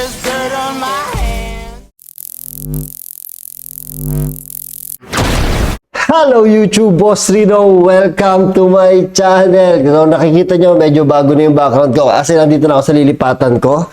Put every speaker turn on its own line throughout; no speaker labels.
there's dirt on my hands.
Hello YouTube, Boss Rino. Welcome to my channel. So, nakikita nyo, medyo bago na yung background ko. Kasi nandito na ako sa lilipatan ko.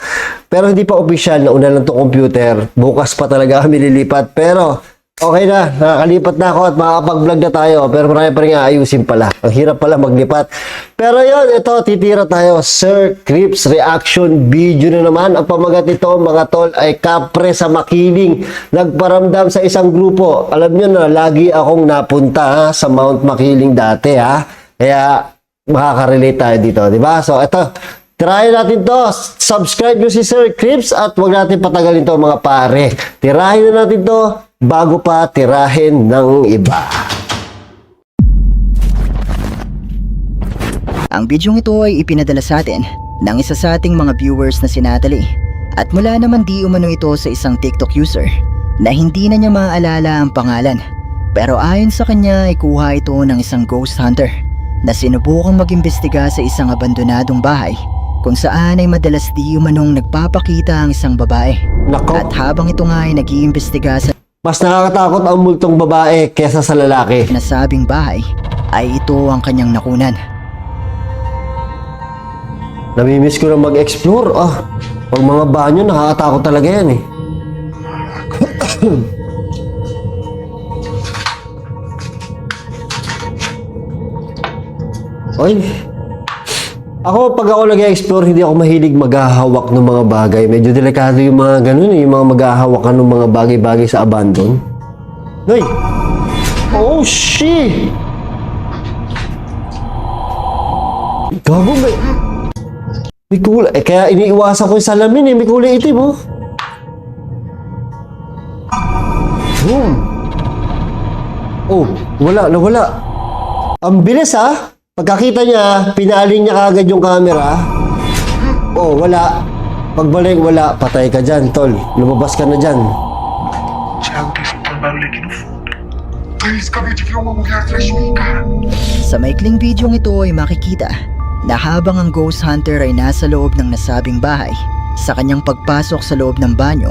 Pero hindi pa official. Nauna lang itong computer. Bukas pa talaga kami lilipat. Pero okay na. Nakakalipat na ako at makakapag-vlog na tayo. Pero marami pa rin ayusin pala. Ang hirap pala maglipat. Pero yun, ito, titira tayo. Sir Crips reaction video na naman. Ang pamagat nito, mga tol, ay kapre sa makiling. Nagparamdam sa isang grupo. Alam nyo na, lagi akong napunta sa Mount Makiling dati, ha. Kaya, makaka-relate tayo dito, di ba? So, ito, tirahin natin to. Subscribe nyo si Sir Crips at huwag natin patagalin to, mga pare. Tirahin na natin to bago pa tirahin ng iba.
Ang bidyong ito ay ipinadala sa atin ng isa sa ating mga viewers na si Natalie. At mula naman di umano ito sa isang TikTok user na hindi na niya maaalala ang pangalan. Pero ayon sa kanya ay kuha ito ng isang ghost hunter na sinubukang mag-imbestiga sa isang abandonadong bahay kung saan ay madalas di umanong nagpapakita ang isang babae.
Nako.
At habang ito nga ay nag-iimbestiga sa
Mas nakakatakot ang multong babae kesa sa lalaki.
nasabing bahay ay ito ang kanyang nakunan.
Namimiss ko na mag-explore. Pag mga banyo, nakakatakot talaga yan eh. Oy. Ako, pag ako nag-explore, hindi ako mahilig maghahawak ng mga bagay. Medyo delikado yung mga ganun eh. Yung mga maghahawakan ng mga bagay-bagay sa abandon. Noy! Oh, shit! Gago ba? May kulay. Kaya iniiwasan ko yung salamin eh. May kulay itim oh. Boom. Oh, nawala. Ang bilis ah. Pagkakita niya, pinaling niya kagad yung camera. Oh, wala. Pagbalik, wala. Patay ka dyan, tol. Lumabas ka na dyan.
Sa maikling bidyong ito ay makikita na habang ang ghost hunter ay nasa loob ng nasabing bahay, sa kanyang pagpasok sa loob ng banyo,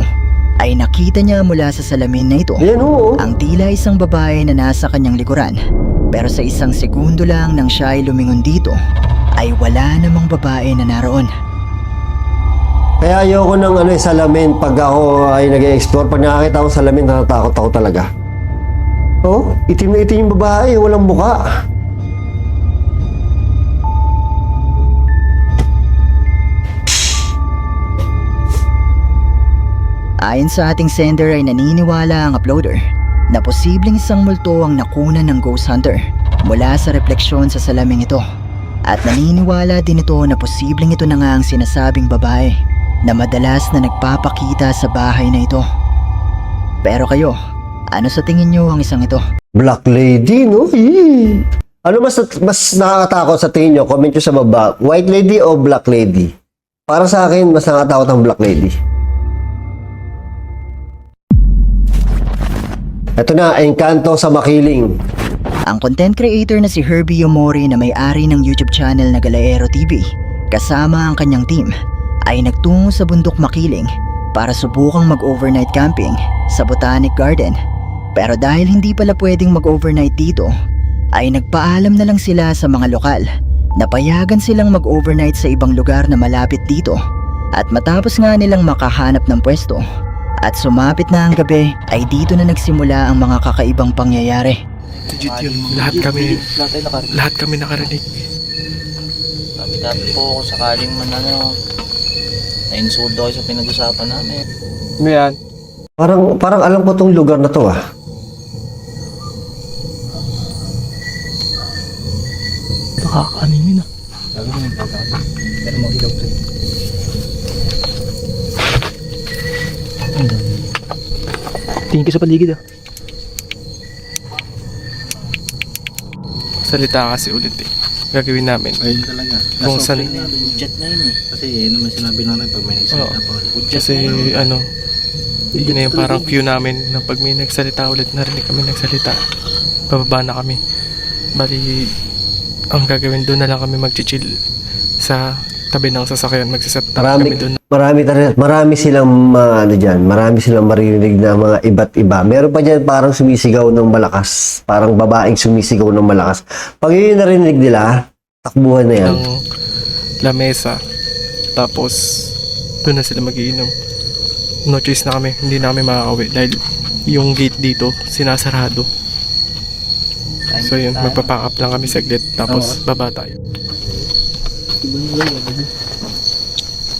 ay nakita niya mula sa salamin na ito
Ayan oo.
ang tila isang babae na nasa kanyang likuran. Pero sa isang segundo lang nang siya ay lumingon dito, ay wala namang babae na naroon.
Kaya ayoko ng salamin pag ako ay nag-explore. Pag nakakita ko salamin, natatakot ako talaga. Oh, itim na itim yung babae. Walang muka.
Ayon sa ating sender ay naniniwala ang uploader na posibleng isang multo ang nakunan ng ghost hunter mula sa refleksyon sa salaming ito. At naniniwala din ito na posibleng ito na nga ang sinasabing babae na madalas na nagpapakita sa bahay na ito. Pero kayo, ano sa tingin nyo ang isang ito?
Black Lady, no? Yee. Ano mas nakakatakot sa tingin nyo? Comment nyo sa baba. White Lady o Black Lady? Para sa akin, mas nakakatakot ang Black Lady. Ito na, Engkanto sa Makiling.
Ang content creator na si Herbie Yomori na may-ari ng YouTube channel na Galaero TV kasama ang kanyang team ay nagtungo sa bundok Makiling para subukang mag-overnight camping sa Botanic Garden. Pero dahil hindi pala pwedeng mag-overnight dito, ay nagpaalam na lang sila sa mga lokal na payagan silang mag-overnight sa ibang lugar na malapit dito. At matapos nga nilang makahanap ng pwesto at sumapit na ang gabi, ay dito na nagsimula ang mga kakaibang pangyayari.
Legit yun. Lahat kami nakarinig.
Sabi po kung sakaling man na-insulto kayo sa pinag-usapan namin.
Ano yan?
Parang alam ko tong lugar na to ah.
Nakakanin na.
Pero mag-ilaw pa yun.
Tingin ka sa paligid ah. Salita kasi ulit eh. Gagawin namin.
Ayun talaga.
Kung saan...
Budget na yun eh.
Kasi yun naman sinabi namin pag may nagsalita pa ulit.
Kasi yun na yung parang cue namin na pag may nagsalita ulit, narinig kami nagsalita, bababa na kami. Bali, ang gagawin doon na lang kami mag-chill sa tabi ng sasakyan. Magsiset up kami doon.
Marami silang marami silang maririnig na mga iba't iba. Meron pa dyan parang sumisigaw ng malakas. Parang babaeng sumisigaw ng malakas. Pag yun yung narinig nila, takbuhan na yan.
Ng lamesa. Tapos, doon na sila magiinom. No choice na kami. Hindi na kami makakauwi dahil yung gate dito, sinasarado. So yun, magpapack up lang kami saglit. Tapos, baba tayo.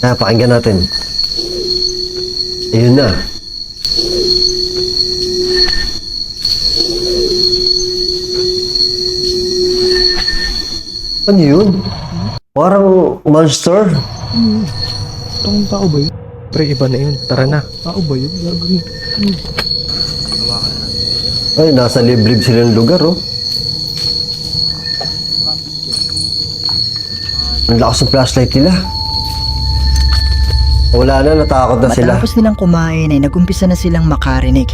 Pakinggan natin. Ayun na. Ano yun? Parang monster.
Itong tao ba yun?
Pre, iba na yun. Tara na.
Tao ba yun? Gagawin.
Ay, nasa liblib silang lugar, oh. Ang lakas ng flashlight nila. Wala na, natakot na sila.
Matapos nilang kumain ay nagumpisa na silang makarinig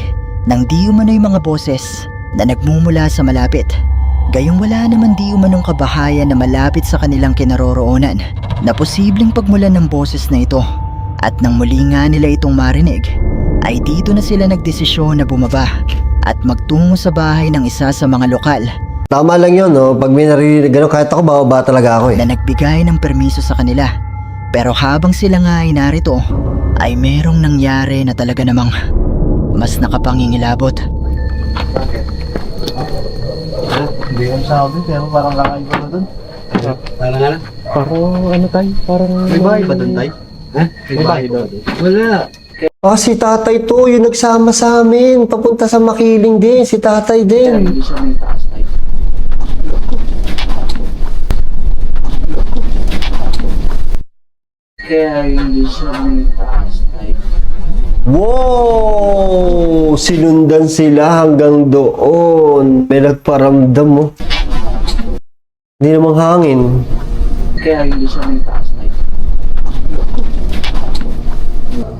ng di umano'y mga boses na nagmumula sa malapit. Gayong wala naman di umanong kabahayan na malapit sa kanilang kinaroroonan na posibleng pagmulan ng boses na ito. At nang muli nga nila itong marinig, ay dito na sila nagdesisyon na bumaba at magtungo sa bahay ng isa sa mga lokal
Tama lang yun, no? Pag may narinig, gano'n, kahit ako, bababa talaga ako, eh.
na nagbigay ng permiso sa kanila. Pero habang sila nga ay narito, ay merong nangyari na talaga namang mas nakapangingilabot.
Hindi ko sabi, pero parang kakaiba na dun. Parang ano?
Parang ano tayo? Parang...
May bahay ba dun tayo? Ha? May bahay doon? Wala.
Ah, si tatay to, yung nagsama sa amin. Papunta sa Makiling din, si tatay din.
Hindi siya may taas tayo. Kaya hindi siya may taas tayo.
Wow! Sinundan sila hanggang doon. May nagparamdam, mo. Hindi namang hangin.
Kaya hindi siya may taas tayo.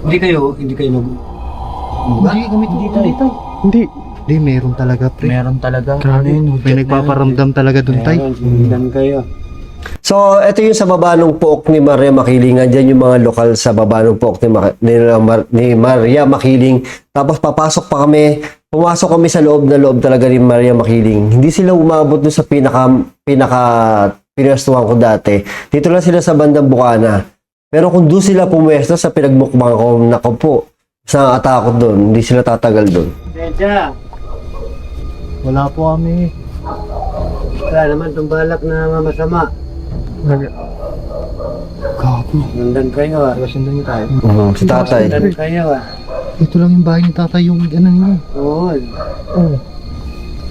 Hindi kayo mag... Hindi kami dito.
Hindi.
Hindi, meron talaga, pre. Meron talaga.
Grabe.
May nagpaparamdam talaga dun, tay. Sundan kayo.
So, ito yung sa baba ng pook ni Maria Makiling. Andyan yung mga lokal sa baba ng pook ni Maria Makiling. Tapos pumasok kami sa loob na loob talaga ni Maria Makiling. Hindi sila umabot dun sa pinaka pinwestuhan ko dati. Dito lang sila sa bandang Bukana. Pero kung doon sila pumwesto sa pinagmukbang ko, nako po, sa atakot doon, hindi sila tatagal doon.
Medya! Wala po kami. Wala naman itong balak na masama. Gago. Sundan kayo ah. Sundan niyo tayo.
Si tatay.
Sundan kayo ah. Ito lang yung bahay ni tatay, yung ano niyo. Oo. Oo.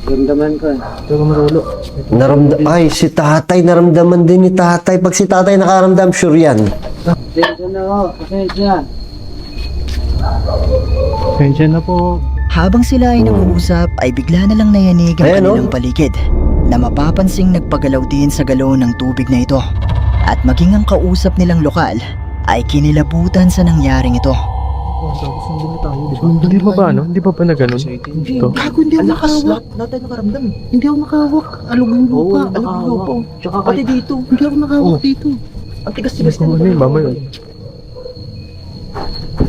Ramdaman ko eh. Ito ka marulo.
Ay, si tatay, naramdaman din ni tatay. Pag si tatay nakaramdam, sure yan.
Pasensya na ako. Pasensya. Pasensya na po.
Habang sila ay nag-uusap ay bigla na lang nayanig ang
Ayan,
kanilang paligid na mapapansing nagpagalaw din sa galon ng tubig na ito. At maging ang kausap nilang lokal ay kinilabutan sa nangyaring ito.
Hindi pa ba ano? Hindi pa ba na ganun? Ito.
Gago, hindi ako nakahawak. Lahat tayo nakaramdam eh. Hindi ako nakahawak. Alog yung lupa. Alog yung lupa. Tsaka pati dito. Hindi ako nakahawak dito. Ang tigas-tigas na
Ano yung mama yun?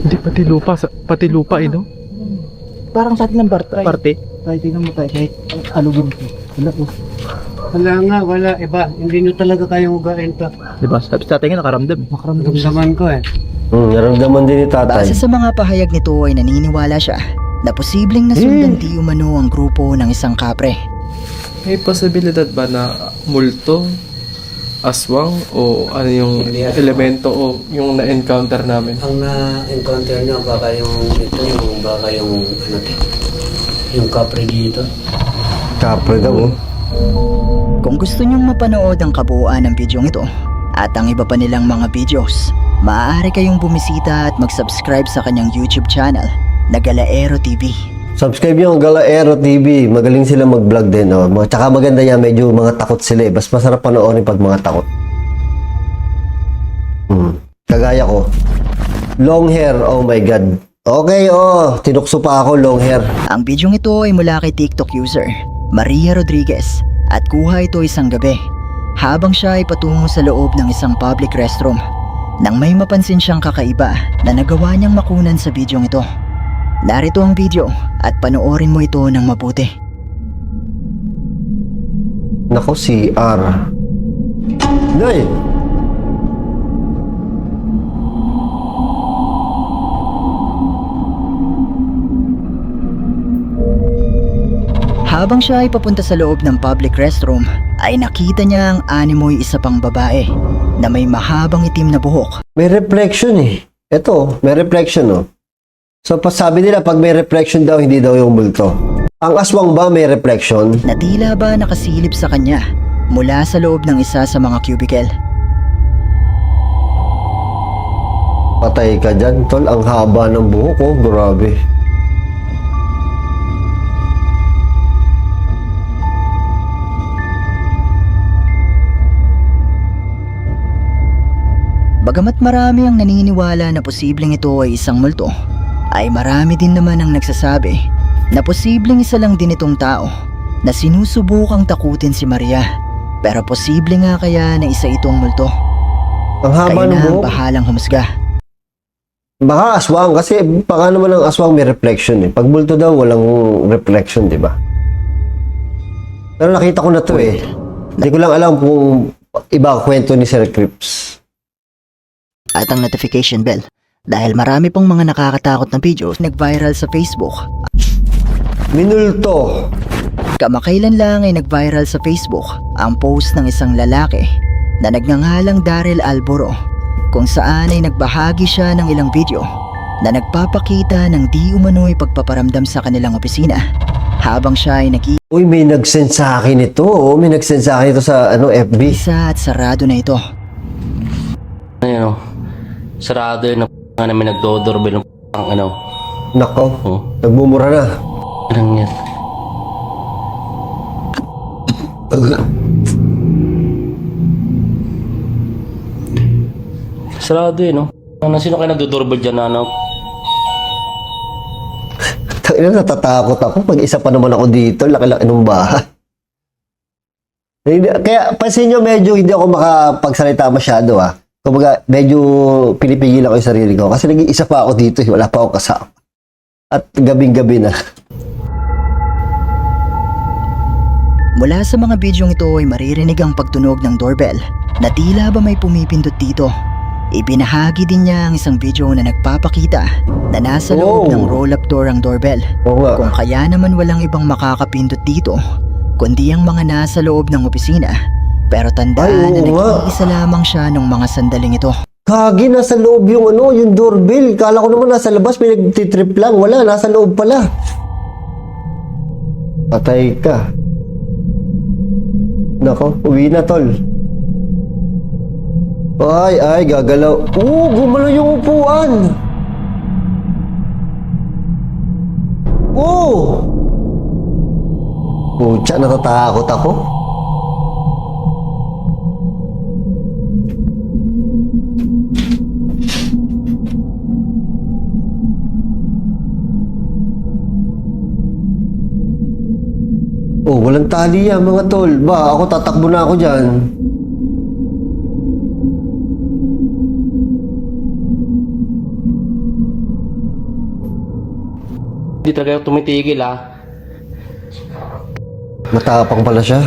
Hindi pati lupa eh, no?
Parang sa atin ng parte. Tayo, tingnan mo tayo. Kahit alugin ko. Wala po. Wala nga, wala. Iba, hindi nyo talaga kayang ugain to.
Diba? Sabi sa tatay nga nakaramdam eh.
Nakaramdam naman ko eh.
Naramdaman din ni tatay.
Base sa mga pahayag nito ay naniniwala siya na posibleng nasundan di umano ang grupo ng isang kapre.
May posibilidad ba na multo, aswang, o ano yung elemento o yung na-encounter namin?
Ang na-encounter nyo, baka yung yung kapre dito.
Kapre daw, oh.
Kung gusto nyong mapanood ang kabuuan ng bidyong ito at ang iba pa nilang mga videos, maaari kayong bumisita at mag-subscribe sa kanyang YouTube channel na Galaero TV.
Subscribe nyo ang Galaero TV. Magaling sila mag-vlog din, oh. Tsaka maganda yan, medyo mga takot sila, eh. Mas masarap panoorin pag mga takot. Kagaya ko. Long hair, oh my God. Okay, tinukso pa ako, long hair.
Ang bidyong ito ay mula kay TikTok user Maria Rodriguez at kuha ito isang gabi habang siya ay patungo sa loob ng isang public restroom nang may mapansin siyang kakaiba na nagawa niyang makunan sa bidyong ito. Narito ang video at panoorin mo ito ng mabuti.
Nako, CR. Nay!
Habang siya ay papunta sa loob ng public restroom, ay nakita niya ang animoy isa pang babae na may mahabang itim na buhok.
May reflection eh. Ito, may reflection oh. So, sabi nila pag may reflection daw, hindi daw yung multo. Ang aswang ba may reflection?
Na tila ba nakasilip sa kanya mula sa loob ng isa sa mga cubicle.
Patay ka dyan, tol. Ang haba ng buhok oh. Grabe.
Bagamat marami ang naniniwala na posibleng ito ay isang multo, ay marami din naman ang nagsasabi na posibleng isa lang din itong tao na sinusubukang takutin si Maria. Pero posible nga kaya na isa itong multo.
Ang haba
Kaya
ng
na ang
buhok.
bahalang humusga.
Baka aswang kasi baka naman ang aswang may reflection eh. Pag multo daw walang reflection, di ba? Pero nakita ko na to eh. Hindi ko lang alam kung iba ang kwento ni Sir Crips.
At ang notification bell dahil marami pong mga nakakatakot na videos nag-viral sa Facebook.
Minulto.
Kamakailan lang ay nag-viral sa Facebook ang post ng isang lalaki na nagngangalang Daryl Alboro kung saan ay nagbahagi siya ng ilang video na nagpapakita ng di umano'y pagpaparamdam sa kanilang opisina habang siya ay
Uy, may nag-send sa akin ito. Oh. May nag-send sa akin ito sa FB.
nag-iisa at sarado na ito.
Ano, sarado yun na namin nagdo-doorbell ng ano.
Nako,
Oh,
nagmumura na.
anong yan? Sarado yun, no? Ano, sino kayo nagdo-doorbell dyan na ano?
Tangina, natatakot ako. Pag isa pa naman ako dito, laki-laki ng bahay. Kaya, pansin nyo, medyo hindi ako makapagsalita masyado ah. Kumbaga, medyo pinipigil ako yung sarili ko. Kasi nag-iisa pa ako dito, wala pa ako kasama. At gabing-gabi na.
Mula sa mga bidyong ito ay maririnig ang pagtunog ng doorbell na tila ba may pumipindot dito. Ibinahagi din niya ang isang video na nagpapakita na nasa loob
Oh.
ng roll-up door ang doorbell.
Oo nga.
Kung kaya naman walang ibang makakapindot dito, kundi ang mga nasa loob ng opisina. Pero tandaan
Ay,
na
oo nga.
nag-iisa lamang siya nung mga sandaling ito.
Kagi, nasa loob yung yung doorbell. Kala ko naman nasa labas, may nagtitrip lang. Wala, nasa loob pala. Patay ka. Nako, uwi na, tol. Ay, gagalaw. Gumalaw yung upuan. Pucha, natatakot ako. Walang tali yan, mga tol. Ba, ako tatakbo na ako dyan.
Hindi talaga tumitigil ah.
Matapang pala siya.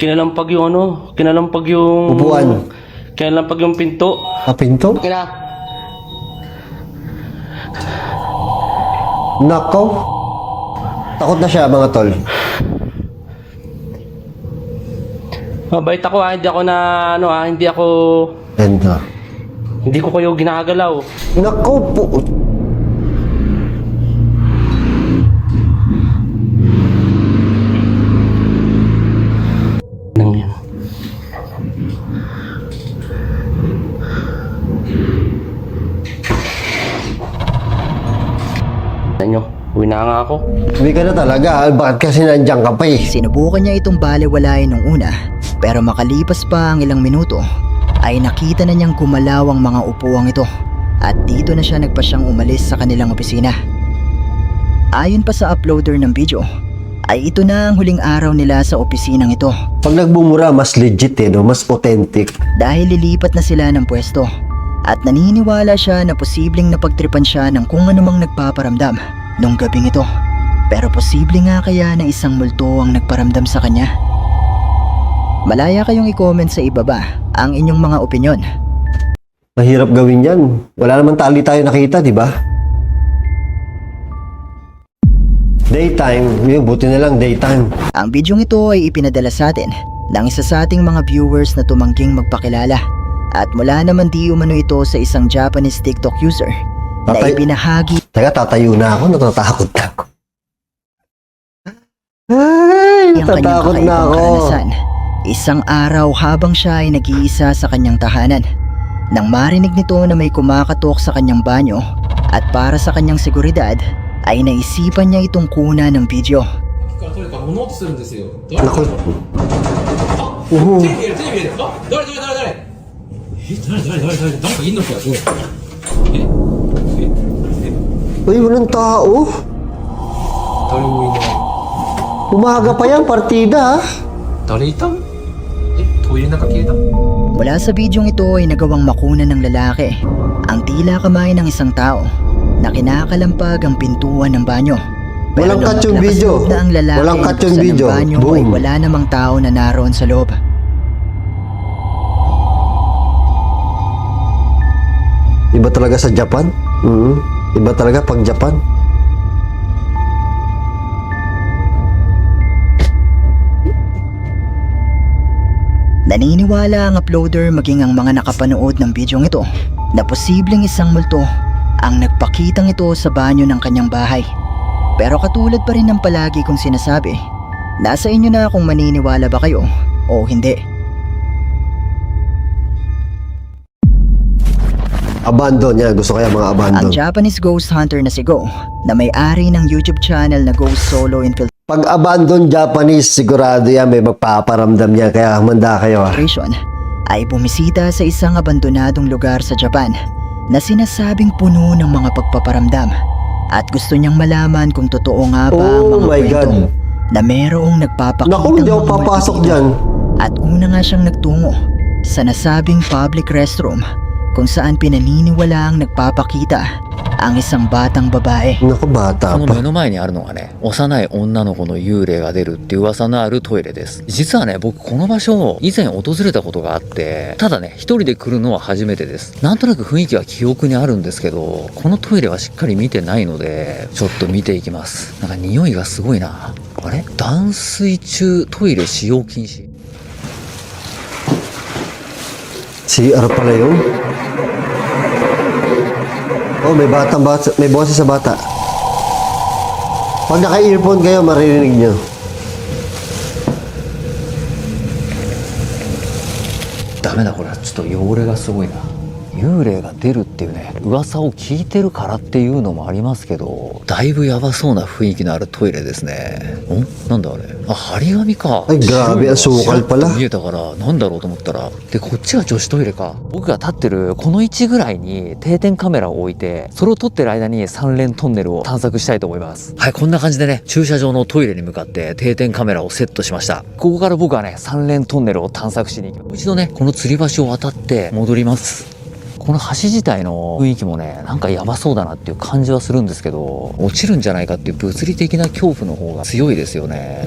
Kinalampag yung ano, kinalampag yung...
Upuan.
Kinalampag yung pinto.
Pinto?
Kina.
Nako. Takot na siya, mga tol.
Mabait ako ah, hindi ako na ano ah, hindi ako...
Ganda.
Hindi ko kayo ginagalaw.
Nako po.
Nang yan. Nyo, uwi na nga ako.
Hindi ka na talaga. Bakit kasi nandiyan ka pa eh?
Sinubukan niya itong balewalain nung una, pero makalipas pa ang ilang minuto, ay nakita na niyang gumalaw ang mga upuang ito at dito na siya nagpasyang umalis sa kanilang opisina. Ayon pa sa uploader ng video, ay ito na ang huling araw nila sa opisinang ito
Pag nagbumura, mas legit no? Mas authentic.
dahil lilipat na sila ng pwesto at naniniwala siya na posibleng napagtripan siya ng kung anumang nagpaparamdam nung gabing ito. Pero posible nga kaya na isang multo ang nagparamdam sa kanya? Malaya kayong i-comment sa ibaba ang inyong mga opinyon.
Mahirap gawin yan. Wala naman tali tayo nakita, di ba? Daytime. Yung buti na lang daytime.
Ang bidyong ito ay ipinadala sa atin ng isa sa ating mga viewers na tumangging magpakilala. At mula naman di umano ito sa isang Japanese TikTok user na ipinahagi
Teka, tatayo na ako. Natatakot na ako. Ay,
ang kanyang
natatakot na
kakaibang
ako.
karanasan. Isang araw habang siya ay nag-iisa sa kanyang tahanan. Nang marinig nito na may kumakatok sa kanyang banyo at para sa kanyang seguridad ay naisipan niya itong kuna ng video.
Naku. Uy, walang tao. Umaga pa yan, partida ha.
Mula sa bidyong ito ay nagawang makuna ng lalaki ang tila kamay ng isang tao na kinakalampag ang pintuan ng banyo. Pero
Walang
nung
cut yung
naglakas
video.
loob na ang lalaki
Walang
na
cut yung
buksan ng
video.
banyo
Boom.
ay wala namang tao na naroon sa loob.
Iba talaga sa Japan. Iba talaga pag Japan.
Naniniwala ang uploader maging ang mga nakapanood ng bidyong ito na posibleng isang multo ang nagpakitang ito sa banyo ng kanyang bahay. Pero katulad pa rin ng palagi kong sinasabi, nasa inyo na kung maniniwala ba kayo o hindi.
Abandon yan. Gusto kaya mga abandon.
Ang Japanese ghost hunter na si Go na may-ari ng YouTube channel na Ghost Solo
Pag abandon Japanese, sigurado yan. May magpaparamdam yan. Kaya humanda kayo ha.
Infiltration ay bumisita sa isang abandonadong lugar sa Japan na sinasabing puno ng mga pagpaparamdam at gusto niyang malaman kung totoo nga ba ang
Oh
mga
my
kwento
God.
na merong nagpapakitang
Naku, hindi ako
mga multo
papasok
dito.
dyan.
At una nga siyang nagtungo sa nasabing public restroom kung saan pinaniniwalaang nagpapakita ang isang batang babae.
Naku, bata
この
pa.
目の前にあるのがね、幼い女の子の幽霊が出るっていう噂のあるトイレです。実はね、僕この場所を以前訪れたことがあって、ただね、一人で来るのは初めてです。なんとなく雰囲気は記憶にあるんですけど、このトイレはしっかり見てないので、ちょっと見ていきます。なんか匂いがすごいな。あれ？断水中トイレ使用禁止。
CR pala yun. Oh, may may boses sa bata. Pag naka-earphone kayo, maririnig nyo.
Dame da, これはちょっと汚れがすごいな。幽霊が出るっていうね、噂を聞いてるからっていうのもありますけど、だいぶやばそうな雰囲気のあるトイレですね。なんだあれ、あ、張り紙か。
Ay, grabe, asukal
白いのが
pala.
見えたからなんだろうと思ったら、でこっちが女子トイレか。僕が立ってるこの位置ぐらいに定点カメラを置いて、それを撮ってる間に三連トンネルを探索したいと思います。はい、こんな感じでね、駐車場のトイレに向かって定点カメラをセットしました。ここから僕はね、三連トンネルを探索しに行きます。もう一度ね、この吊り橋を渡って戻ります。この橋自体の雰囲気もね、なんかやばそうだなっていう感じはするんですけど、落ちるんじゃないかっていう物理的な恐怖の方が強いですよね。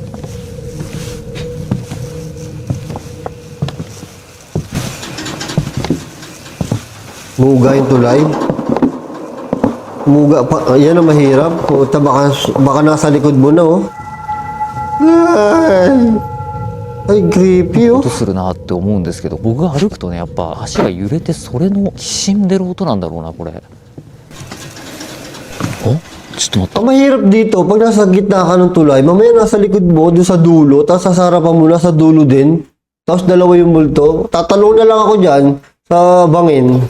Muga yung tulay. Muga pa. Yan ang mahirap. Puta, baka nasa likod mo na, oh. Ay, creepy, oh.
音するなって思うんですけど、僕が歩くとね、やっぱ足が揺れて、それのきしんでる音なんだろうな、これ。ちょっと待って。
Ang mahirap dito, pag nasa gitna ka ng tulay, mamaya nasa likod mo, doon sa dulo, tapos sa harapan mo, nasa dulo din, tapos dalawa yung multo. Tatalong na lang ako dyan sa bangin.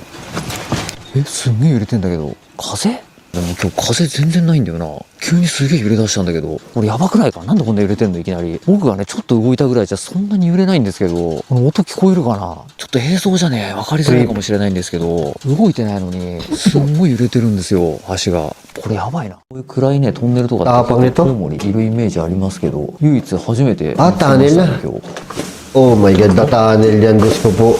すんげえ揺れてんだけど、風でも今日風全然ないんだよな。急にすげえ揺れ出したんだけど、俺やばくないか？なんでこんな揺れてんのいきなり。僕がね、ちょっと動いたぐらいじゃそんなに揺れないんですけど、この音聞こえるかな？ちょっと映像じゃね、わかりづらいかもしれないんですけど、動いてないのに、すんごい揺れてるんですよ、足が。これやばいな。こういう暗いね、トンネルとかって結構コウモリいるイメージありますけど、唯一初めて。
tunnel na.
今日。
Oh my God, na-tunnel yan. Diyos ko po.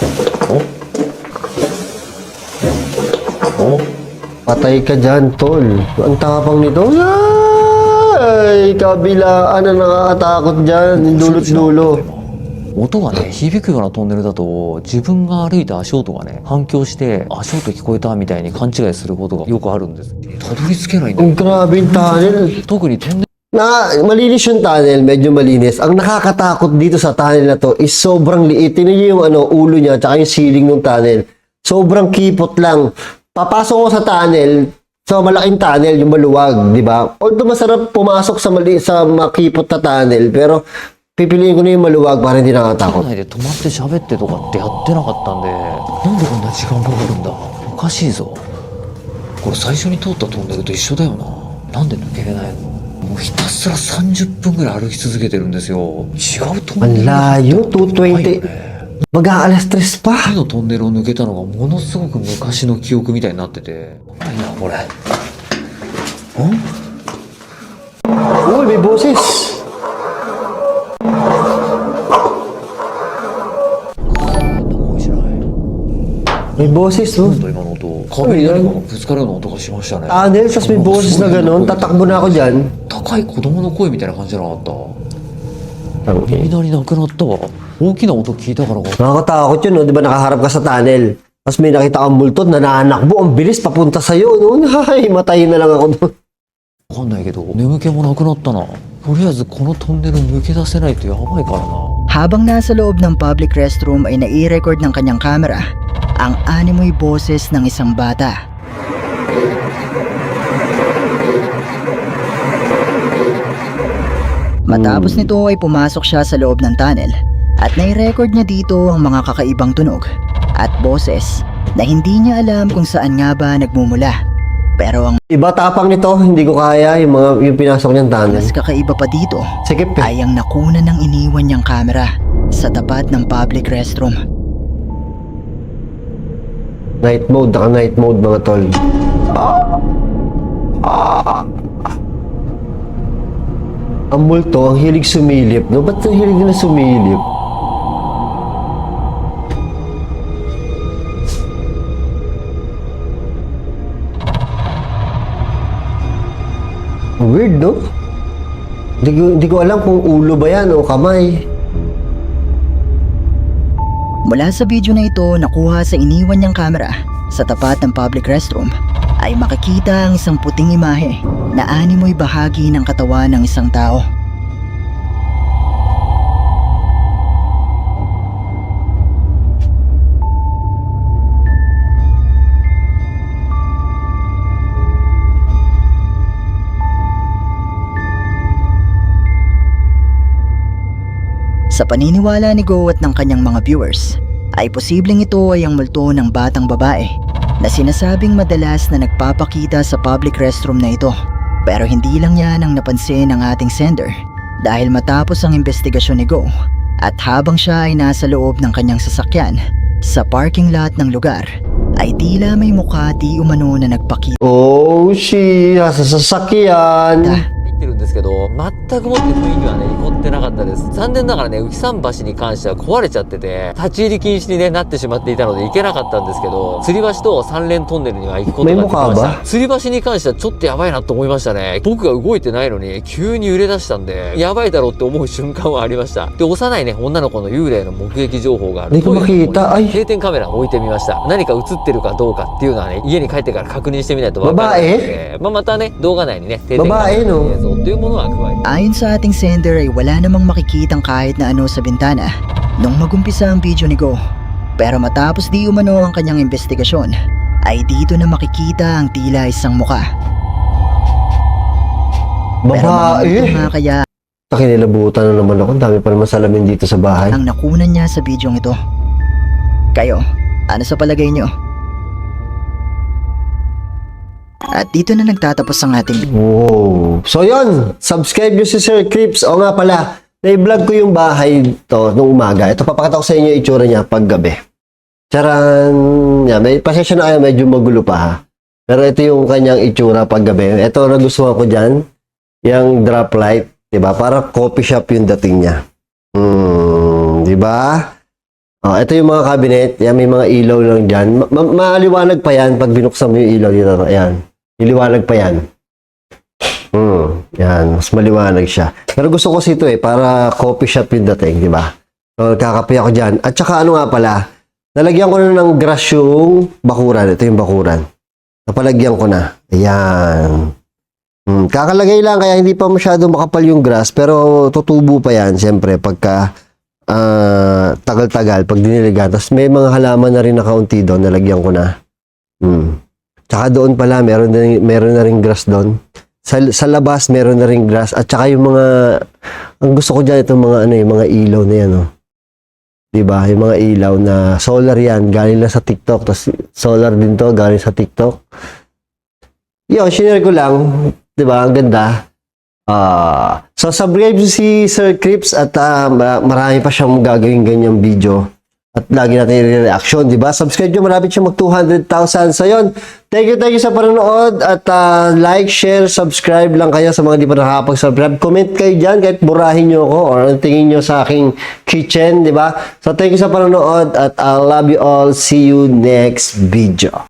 Patay ka dyan, tol. Ang tapang nito. Ay, kabilaan na nakakatakot dyan. Dulot-dulo.
音がね、響くようなトンネルだと、自分が歩いた足音がね、反響して、足音聞こえたみたいに勘違いすることがよくあるんです。たどり着けないんだよ。
Ang grabe yung tunnel.
特にトンネル
Malinis yung tunnel, medyo malinis. Ang nakakatakot dito sa tunnel na to is sobrang liit. Tingnan niyo yung ulo niya, tsaka yung ceiling ng tunnel. Sobrang kipot lang. Papasok ko sa tunnel, so malaking tunnel, yung maluwag, di ba? Although masarap pumasok sa makipot na tunnel, pero pipiliin ko na yung maluwag para hindi nakakatakot.
内で止まって喋ってとかってやってなかったんで、なんでこんな時間かかるんだ。おかしいぞ。これ最初に通ったトンネルと一緒だよな。なんで抜けれないの？もうひたすら30分ぐらい歩き続けてるんですよ。違うトンネル
Ang layo, 220. Mag-aalas 3 pa.
次のトンネルを抜けたのがものすごく昔の記憶みたいになってて。いいな、これ。
Uy, may boses. May boses,
な
oh.
んだ今の音。壁に何かがぶつかるような音がしましたね。
Tunnel, tapos may boses na gano'n. Tatakbo na ako dyan.
高い子供の声みたいな感じじゃなかった。
Okay.
いきなりなくなったわ。大きな音聞いたからか。
Nakakatakot yun, no? Di ba nakaharap ka sa tunnel? Tapos may nakita kang multo, nananakbo, ang bilis, papunta sa'yo, no? Ay, matayin na lang ako doon.
わかんないけど、眠気もなくなったな。とりあえずこのトンネル抜け出せないとやばいからな。
Habang nasa loob ng public restroom ay nai-record ng kanyang camera ang animoy boses ng isang bata. Matapos nito ay pumasok siya sa loob ng tunnel at nai-record niya dito ang mga kakaibang tunog at boses na hindi niya alam kung saan nga ba nagmumula. Pero ang
Iba tapang nito, hindi ko kaya yung pinasok niyang tunnel.
mas kakaiba pa dito
Sikip eh.
ay ang nakuna ng iniwan niyang camera sa tapat ng public restroom.
Night mode, naka-night mode mga tol. Ang multo, ang hilig sumilip, no? Ba't ang hilig na sumilip? Weird, no? Hindi ko alam kung ulo ba yan o kamay.
Mula sa video na ito nakuha sa iniwan niyang camera sa tapat ng public restroom ay makikita ang isang puting imahe na animoy bahagi ng katawan ng isang tao. Sa paniniwala ni Go at ng kanyang mga viewers, ay posibleng ito ay ang multo ng batang babae na sinasabing madalas na nagpapakita sa public restroom na ito. Pero hindi lang yan ang napansin ng ating sender dahil matapos ang investigasyon ni Go at habang siya ay nasa loob ng kanyang sasakyan sa parking lot ng lugar, ay tila may mukha di umano na nagpakita.
Oh, siya, sa sasakyan.
入ってるんですけど、全くもって雰囲気はね、凝ってなかったです。残念ながらね、浮桟橋に関しては壊れちゃってて、立ち入り禁止に、ね、なってしまっていたので行けなかったんですけど、吊り橋と三連トンネルには行くことができました。吊り橋に関してはちょっとやばいなと思いましたね。僕が動いてないのに急に揺れ出したんで、やばいだろうって思う瞬間はありました。で、幼いね、女の子の幽霊の目撃情報がある。
Hindi ko makita. Ay,
定点カメラを置いてみました。何か映ってるかどうかっていうのはね、家に帰ってから確認してみないとわからないので、またね、動画内にね、定点カメラの映像っていうものは加えて。
Ayon sa ating sender ay wala namang makikitang kahit na ano sa bintana nung magumpisa ang video ni Go. Pero matapos di umano ang kanyang investigasyon, ay dito na makikita ang tila isang muka. Pero mga multo
babae.
nga kaya
Nakinilabutan na naman ako. Ang dami pa naman salamin dito sa bahay.
ang nakunan niya sa video ito. Kayo, ano sa palagay nyo? At dito na nagtatapos ang ating
Wow. So yun, subscribe nyo si Sir Crips. O nga pala, na-vlog ko yung bahay to nung umaga. Ito, papakita ko sa inyo yung itsura niya pag gabi. Charan! Yan, may pasensya na kayo, medyo magulo pa ha. Pero ito yung kanyang itsura pag gabi. Ito, nagustuhan ko dyan, yung drop light. Diba? Para coffee shop yung dating niya. Diba? Oh, ito yung mga cabinet. Yan, may mga ilaw lang dyan. Maliwanag pa yan pag binuksan mo yung ilaw dito. Ayan. Iliwanag pa yan. Yan, mas maliwanag siya. Pero gusto ko ito para coffee shop yung dating, di ba? So, kakape ako dyan. At saka ano nga pala, nalagyan ko na ng grass yung bakuran. Ito yung bakuran. Napalagyan ko na. Ayan. Kakalagay lang, kaya hindi pa masyado makapal yung grass. Pero tutubo pa yan, siyempre, pagka tagal-tagal, pag diniligan. Tapos may mga halaman na rin na kaunti doon, nalagyan ko na. Tsaka doon pala, meron na rin grass doon. Sa labas, meron na rin grass. At saka yung mga, ang gusto ko dyan, itong mga, yung mga ilaw na yan, oh. Diba? Yung mga ilaw na solar yan, galing lang sa TikTok. Tapos solar din to, galing sa TikTok. Yun, sinare ko lang. Diba? Ang ganda. So, subscribe si Sir Crips at marami pa siyang gagawin ganyang video. At lagi natin i-reaction, di ba? Subscribe nyo, malapit siya mag 200,000. So yun, thank you sa panonood. At like, share, subscribe lang kayo sa mga di pa nakakapag-subscribe. Comment kayo dyan, kahit burahin nyo ako or ang tingin nyo sa aking kitchen, di ba? So thank you sa panonood at I love you all. See you next video.